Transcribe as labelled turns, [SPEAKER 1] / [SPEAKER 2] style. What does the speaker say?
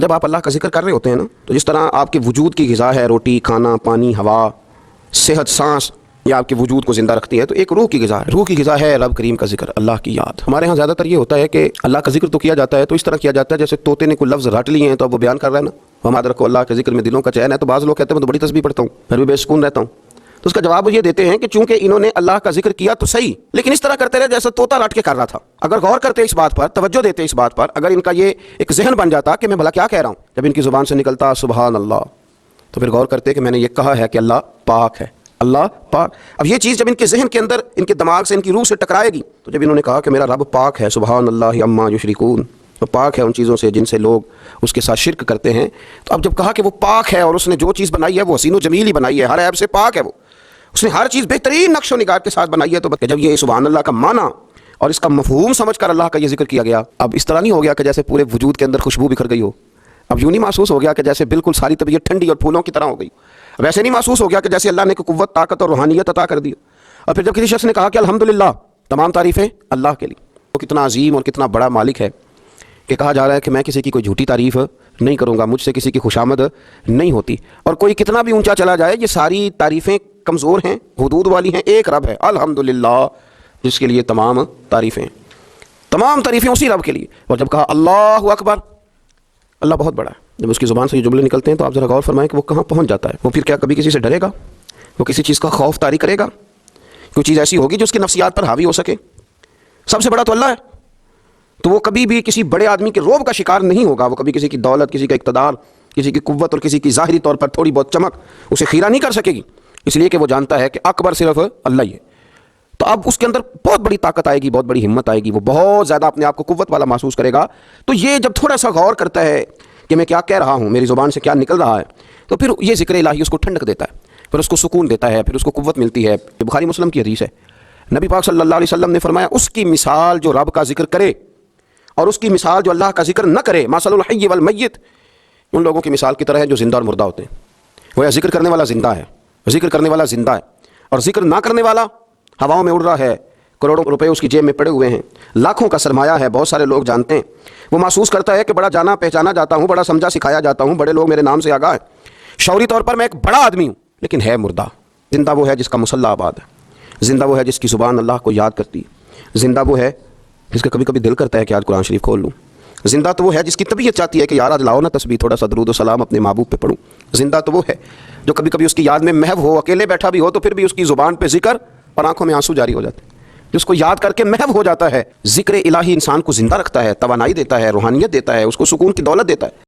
[SPEAKER 1] جب آپ اللہ کا ذکر کر رہے ہوتے ہیں نا، تو جس طرح آپ کے وجود کی غذا ہے روٹی، کھانا، پانی، ہوا، صحت، سانس، یہ آپ کے وجود کو زندہ رکھتی ہے، تو ایک روح کی غذا ہے۔ روح کی غذا ہے رب کریم کا ذکر، اللہ کی یاد۔ ہمارے ہاں زیادہ تر یہ ہوتا ہے کہ اللہ کا ذکر تو کیا جاتا ہے تو اس طرح کیا جاتا ہے جیسے طوطے نے کوئی لفظ رٹ لیے ہیں تو اب وہ بیان کر رہا ہے نا، ہماد رکھو اللہ کے ذکر میں دلوں کا چین ہے۔ تو بعض لوگ کہتے ہیں میں تو بڑی تسبیح پڑھتا ہوں پھر بھی بے سکون رہتا ہوں، تو اس کا جواب وہ یہ دیتے ہیں کہ چونکہ انہوں نے اللہ کا ذکر کیا تو صحیح، لیکن اس طرح کرتے رہے جیسے طوطا رٹ کے کر رہا تھا۔ اگر غور کرتے اس بات پر، توجہ دیتے اس بات پر، اگر ان کا یہ ایک ذہن بن جاتا کہ میں بھلا کیا کہہ رہا ہوں، جب ان کی زبان سے نکلتا سبحان اللہ، تو پھر غور کرتے کہ میں نے یہ کہا ہے کہ اللہ پاک ہے، اللہ پاک۔ اب یہ چیز جب ان کے ذہن کے اندر، ان کے دماغ سے، ان کی روح سے ٹکرائے گی، تو جب انہوں نے کہا کہ میرا رب پاک ہے، سبحان اللہ عما یشرکون، تو پاک ہے ان چیزوں سے جن سے لوگ اس کے ساتھ شرک کرتے ہیں، تو اب جب کہا کہ وہ پاک ہے اور اس نے جو چیز بنائی ہے وہ حسین و جمیل ہی بنائی ہے، ہر عیب سے پاک ہے، وہ اس نے ہر چیز بہترین نقش و نگار کے ساتھ بنائی ہے، تو جب یہ سبحان اللہ کا معنی اور اس کا مفہوم سمجھ کر اللہ کا یہ ذکر کیا گیا، اب اس طرح نہیں ہو گیا کہ جیسے پورے وجود کے اندر خوشبو بکھر گئی ہو، اب یوں نہیں محسوس ہو گیا کہ جیسے بالکل ساری طبیعت ٹھنڈی اور پھولوں کی طرح ہو گئی، اب ایسے نہیں محسوس ہو گیا کہ جیسے اللہ نے کوئی قوت، طاقت اور روحانیت عطا کر دی۔ اور پھر جب کسی شخص نے کہا کہ الحمدللہ، تمام تعریفیں اللہ کے لیے، وہ کتنا عظیم اور کتنا بڑا مالک ہے کہ کہا جا رہا ہے کہ میں کسی کی کوئی جھوٹی تعریف نہیں کروں گا، مجھ سے کسی کی خوشامد نہیں ہوتی، اور کوئی کتنا بھی اونچا چلا جائے یہ ساری تعریفیں کمزور ہیں، حدود والی ہیں، ایک رب ہے الحمدللہ جس کے لیے تمام تعریفیں اسی رب کے لیے۔ اور جب کہا اللہ اکبر، اللہ بہت بڑا ہے، جب اس کی زبان سے یہ جملے نکلتے ہیں تو آپ ذرا غور فرمائیں کہ وہ کہاں پہنچ جاتا ہے۔ وہ پھر کیا کبھی کسی سے ڈرے گا؟ وہ کسی چیز کا خوف طاری کرے گا؟ کوئی چیز ایسی ہوگی جو اس کی نفسیات پر حاوی ہو سکے؟ سب سے بڑا تو اللہ ہے، تو وہ کبھی بھی کسی بڑے آدمی کے رعب کا شکار نہیں ہوگا، وہ کبھی کسی کی دولت، کسی کا اقتدار، کسی کی قوت اور کسی کی ظاہری طور پر تھوڑی بہت چمک اسے خیرہ نہیں کر سکے گی، اس لیے کہ وہ جانتا ہے کہ اکبر صرف اللہ ہی ہے۔ تو اب اس کے اندر بہت بڑی طاقت آئے گی، بہت بڑی ہمت آئے گی، وہ بہت زیادہ اپنے آپ کو قوت والا محسوس کرے گا۔ تو یہ جب تھوڑا سا غور کرتا ہے کہ میں کیا کہہ رہا ہوں، میری زبان سے کیا نکل رہا ہے، تو پھر یہ ذکر الہی اس کو ٹھنڈک دیتا ہے، پھر اس کو سکون دیتا ہے، پھر اس کو قوت ملتی ہے۔ یہ بخاری مسلم کی حدیث ہے، نبی پاک صلی اللہ علیہ وسلم نے فرمایا اس کی مثال جو رب کا ذکر کرے اور اس کی مثال جو اللہ کا ذکر نہ کرے، مثل الحی والمیت، ان لوگوں کی مثال کی طرح ہے جو زندہ اور مردہ ہوتے ہیں۔ وہ ذکر کرنے والا زندہ ہے، ذکر کرنے والا زندہ ہے، اور ذکر نہ کرنے والا ہواؤں میں اڑ رہا ہے، کروڑوں روپے اس کی جیب میں پڑے ہوئے ہیں، لاکھوں کا سرمایہ ہے، بہت سارے لوگ جانتے ہیں، وہ محسوس کرتا ہے کہ بڑا جانا پہچانا جاتا ہوں، بڑا سمجھا سکھایا جاتا ہوں، بڑے لوگ میرے نام سے آگاہ ہیں، شعوری طور پر میں ایک بڑا آدمی ہوں، لیکن ہے مردہ۔ زندہ وہ ہے جس کا مسلح آباد ہے، زندہ وہ ہے جس کی زبان اللہ کو یاد کرتی ہے، زندہ وہ ہے جس کا کبھی کبھی دل کرتا ہے کہ آج قرآن شریف کھول لوں، زندہ تو وہ ہے جس کی طبیعت چاہتی ہے کہ یار آج لاؤ نا تسبیح، تھوڑا سا درود و سلام اپنے محبوب پہ پڑھوں، زندہ تو وہ ہے جو کبھی کبھی اس کی یاد میں محو ہو، اکیلے بیٹھا بھی ہو تو پھر بھی اس کی زبان پہ ذکر اور آنکھوں میں آنسو جاری ہو جاتے ہیں، جس کو یاد کر کے محو ہو جاتا ہے۔ ذکر الہی انسان کو زندہ رکھتا ہے، توانائی دیتا ہے، روحانیت دیتا ہے، اس کو سکون کی دولت دیتا ہے۔